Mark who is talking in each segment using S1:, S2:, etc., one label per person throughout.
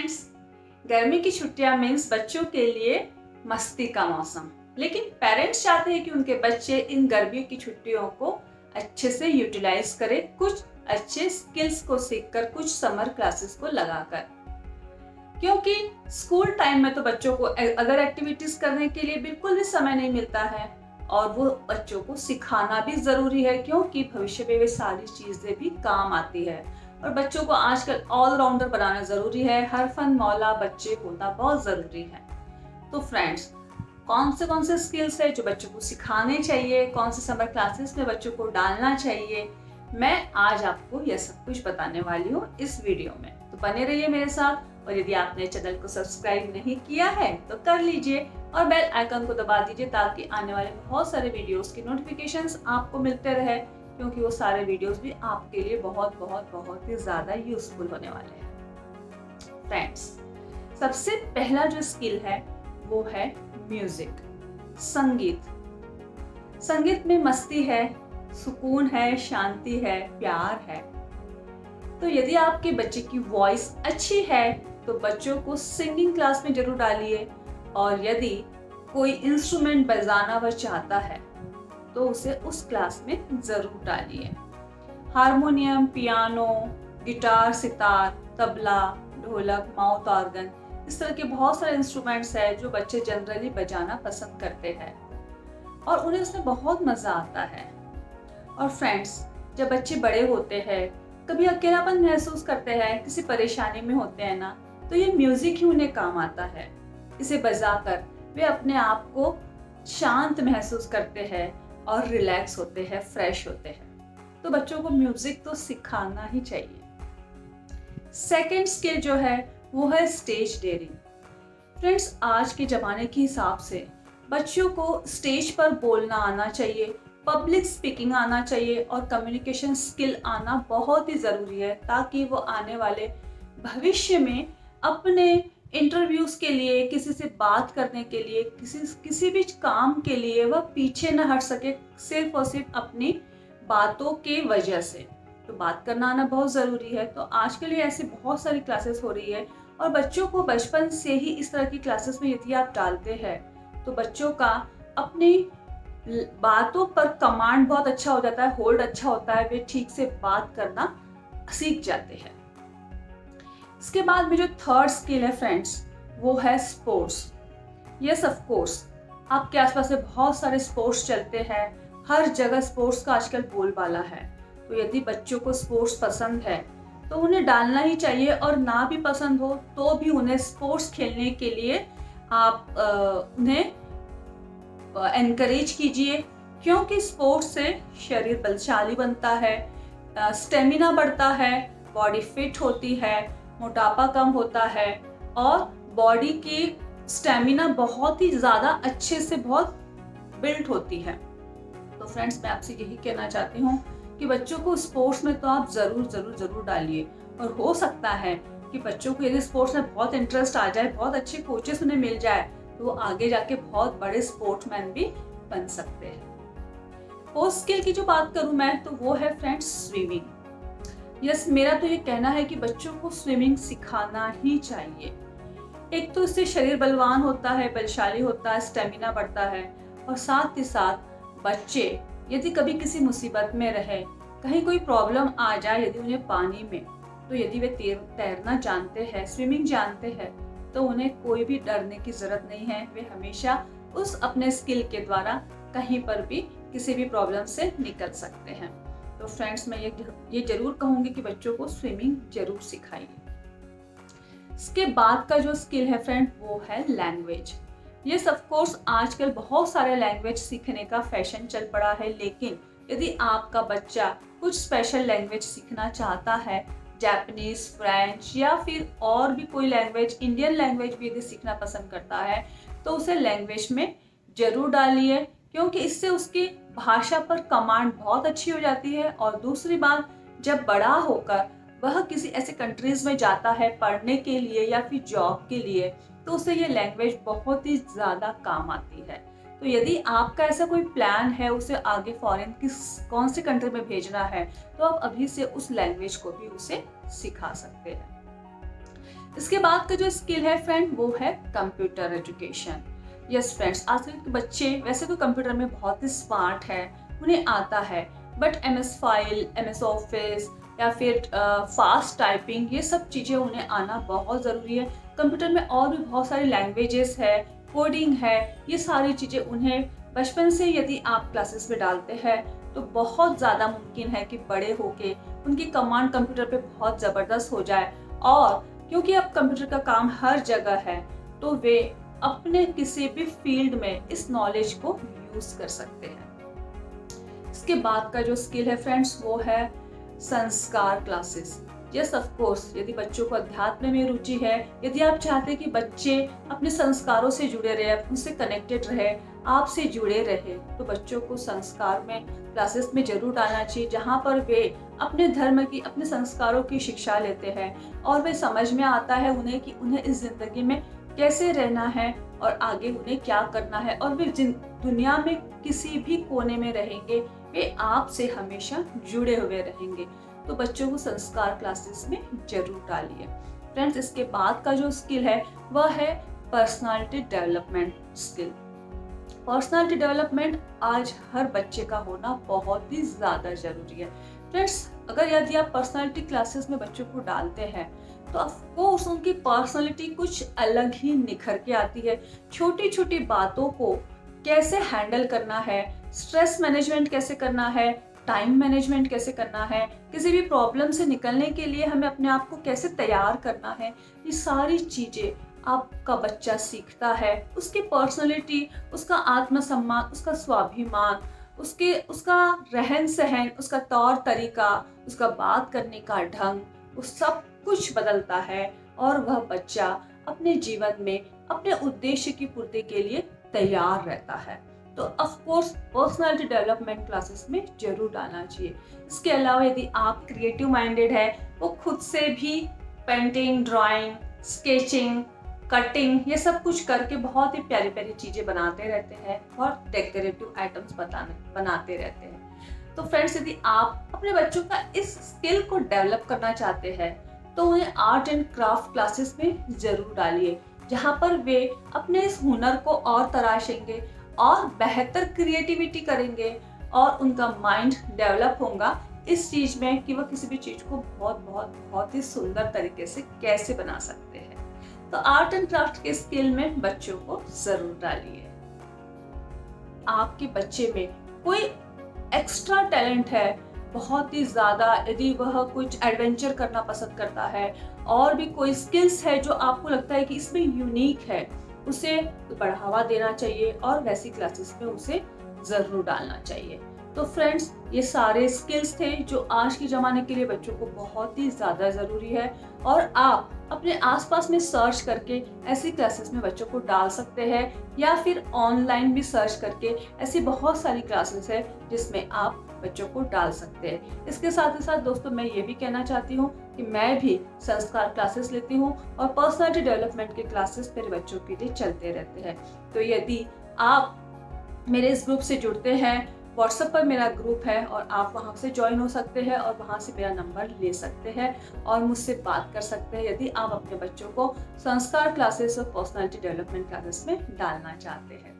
S1: Friends, गर्मी की छुट्टियां मीन्स बच्चों के लिए मस्ती का मौसम। लेकिन पेरेंट्स चाहते हैं कि उनके बच्चे इन गर्मियों की छुट्टियों को अच्छे से यूटिलाइज करें, कुछ अच्छे स्किल्स को सीखकर, कुछ समर क्लासेस को लगाकर। क्योंकि स्कूल टाइम में तो बच्चों को अदर एक्टिविटीज करने के लिए बिल्कुल भी समय नहीं मिलता है और वो बच्चों को सिखाना भी जरूरी है, क्योंकि भविष्य में वे सारी चीजें भी काम आती है। और बच्चों को आजकल ऑलराउंडर बनाना जरूरी है, हर फन मौला बच्चे होना बहुत जरूरी है। तो फ्रेंड्स, कौन से स्किल्स है जो बच्चों को सिखाने चाहिए, कौन से समर क्लासेस में बच्चों को डालना चाहिए, मैं आज आपको यह सब कुछ बताने वाली हूँ इस वीडियो में। तो बने रहिए मेरे साथ, और यदि आपने चैनल को सब्सक्राइब नहीं किया है तो कर लीजिए और बेल आइकन को दबा दीजिए, ताकि आने वाले बहुत सारे वीडियोस की नोटिफिकेशंस आपको मिलते रहे, क्योंकि वो सारे वीडियोस भी आपके लिए बहुत ही ज़्यादा यूजफुल होने वाले हैं। फ्रेंड्स, सबसे पहला जो स्किल है वो है म्यूजिक, संगीत। संगीत में मस्ती है, सुकून है, शांति है, प्यार है। तो यदि आपके बच्चे की वॉइस अच्छी है तो बच्चों को सिंगिंग क्लास में जरूर डालिए, और यदि कोई इंस्ट्रूमेंट बजाना वह चाहता है तो उसे उस क्लास में जरूर डालिए। Harmonium, piano, guitar, sitar, tabla, ढोलक, माउथ ऑर्गन, इस तरह के बहुत सारे इंस्ट्रूमेंट्स हैं जो बच्चे जनरली बजाना पसंद करते हैं और उन्हें उसमें बहुत मजा आता है। और फ्रेंड्स, जब बच्चे बड़े होते हैं, कभी अकेलापन महसूस करते हैं, किसी परेशानी में होते हैं ना, तो ये म्यूजिक ही उन्हें काम आता है। इसे बजाकर वे अपने आप को शांत महसूस करते हैं और रिलैक्स होते हैं, फ्रेश होते हैं। तो बच्चों को म्यूजिक तो सिखाना ही चाहिए। सेकेंड स्किल जो है वो है स्टेज डेयरिंग। फ्रेंड्स, आज के जमाने के हिसाब से बच्चों को स्टेज पर बोलना आना चाहिए, पब्लिक स्पीकिंग आना चाहिए और कम्युनिकेशन स्किल आना बहुत ही ज़रूरी है, ताकि वो आने वाले भविष्य में अपने इंटरव्यूज के लिए, किसी से बात करने के लिए, किसी भी काम के लिए वह पीछे न हट सके, सिर्फ और सिर्फ अपनी बातों के वजह से। तो बात करना आना बहुत ज़रूरी है। तो आज के लिए ऐसी बहुत सारी क्लासेस हो रही है, और बच्चों को बचपन से ही इस तरह की क्लासेस में यदि आप डालते हैं तो बच्चों का अपनी बातों पर कमांड बहुत अच्छा हो जाता है, होल्ड अच्छा होता है, वे ठीक से बात करना सीख जाते हैं। इसके बाद में जो थर्ड स्किल है फ्रेंड्स, वो है स्पोर्ट्स। यस, ऑफ कोर्स, आपके आसपास से बहुत सारे स्पोर्ट्स चलते हैं, हर जगह स्पोर्ट्स का आजकल बोलबाला है। तो यदि बच्चों को स्पोर्ट्स पसंद है तो उन्हें डालना ही चाहिए, और ना भी पसंद हो तो भी उन्हें स्पोर्ट्स खेलने के लिए आप उन्हें एनकरेज कीजिए, क्योंकि स्पोर्ट्स से शरीर बलशाली बनता है, स्टेमिना बढ़ता है, बॉडी फिट होती है, मोटापा कम होता है और बॉडी की स्टेमिना बहुत ही ज़्यादा अच्छे से बहुत बिल्ड होती है। तो फ्रेंड्स, मैं आपसे यही कहना चाहती हूँ कि बच्चों को स्पोर्ट्स में तो आप ज़रूर डालिए, और हो सकता है कि बच्चों को यदि स्पोर्ट्स में बहुत इंटरेस्ट आ जाए, बहुत अच्छे कोचेस उन्हें मिल जाए, तो वो आगे जाके बहुत बड़े स्पोर्ट्समैन भी बन सकते हैं। फोर्थ स्किल की जो बात करूं मैं, तो वो है फ्रेंड्स स्विमिंग। यस, मेरा तो ये कहना है कि बच्चों को स्विमिंग सिखाना ही चाहिए। एक तो इससे शरीर बलवान होता है, बलशाली होता है, स्टेमिना बढ़ता है, और साथ ही साथ बच्चे यदि कभी किसी मुसीबत में रहे, कहीं कोई प्रॉब्लम आ जाए यदि उन्हें पानी में, तो यदि वे तैरना जानते हैं, स्विमिंग जानते हैं, तो उन्हें कोई भी डरने की जरूरत नहीं है। वे हमेशा उस अपने स्किल के द्वारा कहीं पर भी किसी भी प्रॉब्लम से निकल सकते हैं। तो फ्रेंड्स, मैं ये जरूर कहूंगी कि बच्चों को स्विमिंग जरूर सिखाइए। इसके बाद का जो स्किल है फ्रेंड, वो है लैंग्वेज। यस, ऑफ कोर्स, आजकल बहुत सारे लैंग्वेज सीखने का फैशन चल पड़ा है, लेकिन यदि आपका बच्चा कुछ स्पेशल लैंग्वेज सीखना चाहता है, जापानीज, फ्रेंच या फिर और भी कोई लैंग्वेज, इंडियन लैंग्वेज भी यदि सीखना पसंद करता है, तो उसे लैंग्वेज में जरूर डालिए, क्योंकि इससे उसकी भाषा पर कमांड बहुत अच्छी हो जाती है। और दूसरी बात, जब बड़ा होकर वह किसी ऐसे कंट्रीज में जाता है पढ़ने के लिए या फिर जॉब के लिए, तो उसे ये लैंग्वेज बहुत ही ज़्यादा काम आती है। तो यदि आपका ऐसा कोई प्लान है उसे आगे फॉरेन की कौन सी कंट्री में भेजना है, तो आप अभी से उस लैंग्वेज को भी उसे सिखा सकते हैं। इसके बाद का जो स्किल है फ्रेंड वो है कंप्यूटर एजुकेशन। यस फ्रेंड्स, आजकल के बच्चे वैसे तो कंप्यूटर में बहुत ही स्मार्ट है, उन्हें आता है, but MS file, MS office या फिर फास्ट टाइपिंग, ये सब चीज़ें उन्हें आना बहुत ज़रूरी है। कंप्यूटर में और भी बहुत सारी लैंग्वेजेस है, कोडिंग है, ये सारी चीज़ें उन्हें बचपन से यदि आप क्लासेस में डालते हैं तो बहुत ज़्यादा मुमकिन है कि बड़े होके उनकी कमांड कंप्यूटर पे बहुत ज़बरदस्त हो जाए। और क्योंकि अब कंप्यूटर का काम हर जगह है तो वे अपने किसी भी फील्ड में इस नॉलेज को यूज़ कर सकते हैं। इसके बाद का जो स्किल है फ्रेंड्स वो है संस्कार क्लासेस। यस ऑफ कोर्स, यदि बच्चों को अध्यात्म में रुचि है, यदि आप चाहते हैं कि बच्चे अपने संस्कारों से जुड़े रहे, उनसे कनेक्टेड रहे, आपसे जुड़े रहे, तो बच्चों को संस्कार में क्लासेस में जरूर डालना चाहिए, जहाँ पर वे अपने धर्म की, अपने संस्कारों की शिक्षा लेते हैं और वे समझ में आता है उन्हें कि उन्हें इस जिंदगी में कैसे रहना है और आगे उन्हें क्या करना है, और वे दुनिया में किसी भी कोने में रहेंगे, वे आपसे हमेशा जुड़े हुए रहेंगे। तो बच्चों को संस्कार क्लासेस में जरूर डालिए। फ्रेंड्स, इसके बाद का जो स्किल है वह है personality development skill. Personality development आज हर बच्चे का होना बहुत ही ज़्यादा ज़रूरी है। फ्रेंड्स, अगर यदि आप पर्सनालिटी क्लासेस में बच्चों को डालते हैं तो ऑफकोर्स उनकी पर्सनालिटी कुछ अलग ही निखर के आती है। छोटी छोटी बातों को कैसे हैंडल करना है, स्ट्रेस मैनेजमेंट कैसे करना है, टाइम मैनेजमेंट कैसे करना है, किसी भी प्रॉब्लम से निकलने के लिए हमें अपने आप को कैसे तैयार करना है, ये सारी चीज़ें आपका बच्चा सीखता है। उसकी पर्सनालिटी, उसका आत्मसम्मान, उसका स्वाभिमान, उसका रहन सहन, उसका तौर तरीका, उसका बात करने का ढंग, वो सब कुछ बदलता है और वह बच्चा अपने जीवन में अपने उद्देश्य की पूर्ति के लिए तैयार रहता है। तो of course personality development classes में जरूर डालना चाहिए। इसके अलावा यदि आप क्रिएटिव माइंडेड है, वो खुद से भी पेंटिंग, ड्राइंग, स्केचिंग, कटिंग, ये सब कुछ करके बहुत ही प्यारी प्यारी चीजें बनाते रहते हैं और डेकोरेटिव आइटम्स बनाते रहते हैं। तो फ्रेंड्स, यदि आप अपने बच्चों का इस स्किल को डेवलप करना चाहते हैं तो उन्हें आर्ट एंड क्राफ्ट क्लासेस में जरूर डालिए, जहाँ पर वे अपने इस हुनर को और तराशेंगे और बेहतर क्रिएटिविटी करेंगे और उनका माइंड डेवलप होगा इस चीज में कि वह किसी भी चीज को बहुत ही सुंदर तरीके से कैसे बना सकते हैं। तो आर्ट एंड क्राफ्ट के स्किल में बच्चों को जरूर डालिए। आपके बच्चे में कोई एक्स्ट्रा टैलेंट है, बहुत ही ज़्यादा, यदि वह कुछ एडवेंचर करना पसंद करता है और भी कोई स्किल्स है जो आपको लगता है कि इसमें यूनिक है, उसे बढ़ावा देना चाहिए और वैसी क्लासेस में उसे ज़रूर डालना चाहिए। तो फ्रेंड्स, ये सारे स्किल्स थे जो आज के ज़माने के लिए बच्चों को बहुत ही ज़्यादा ज़रूरी है और आप अपने आसपास में सर्च करके ऐसी क्लासेस में बच्चों को डाल सकते हैं या फिर ऑनलाइन भी सर्च करके ऐसी बहुत सारी क्लासेस है जिसमें आप बच्चों को डाल सकते हैं। इसके साथ ही साथ दोस्तों, मैं ये भी कहना चाहती हूँ कि मैं भी संस्कार क्लासेस लेती हूँ और पर्सनालिटी डेवलपमेंट के क्लासेस मेरे बच्चों के लिए चलते रहते हैं। तो यदि आप मेरे इस ग्रुप से जुड़ते हैं, व्हाट्सएप पर मेरा ग्रुप है और आप वहां से ज्वाइन हो सकते हैं और वहां से मेरा नंबर ले सकते हैं और मुझसे बात कर सकते हैं यदि आप अपने बच्चों को संस्कार क्लासेस और पर्सनालिटी डेवलपमेंट क्लासेस में डालना चाहते हैं।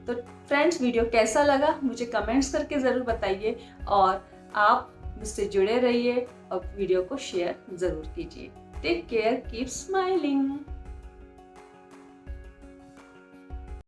S1: तो फ्रेंड्स, वीडियो कैसा लगा मुझे कमेंट्स करके ज़रूर बताइए और आप मुझसे जुड़े रहिए और वीडियो को शेयर ज़रूर कीजिए। Take care, keep smiling.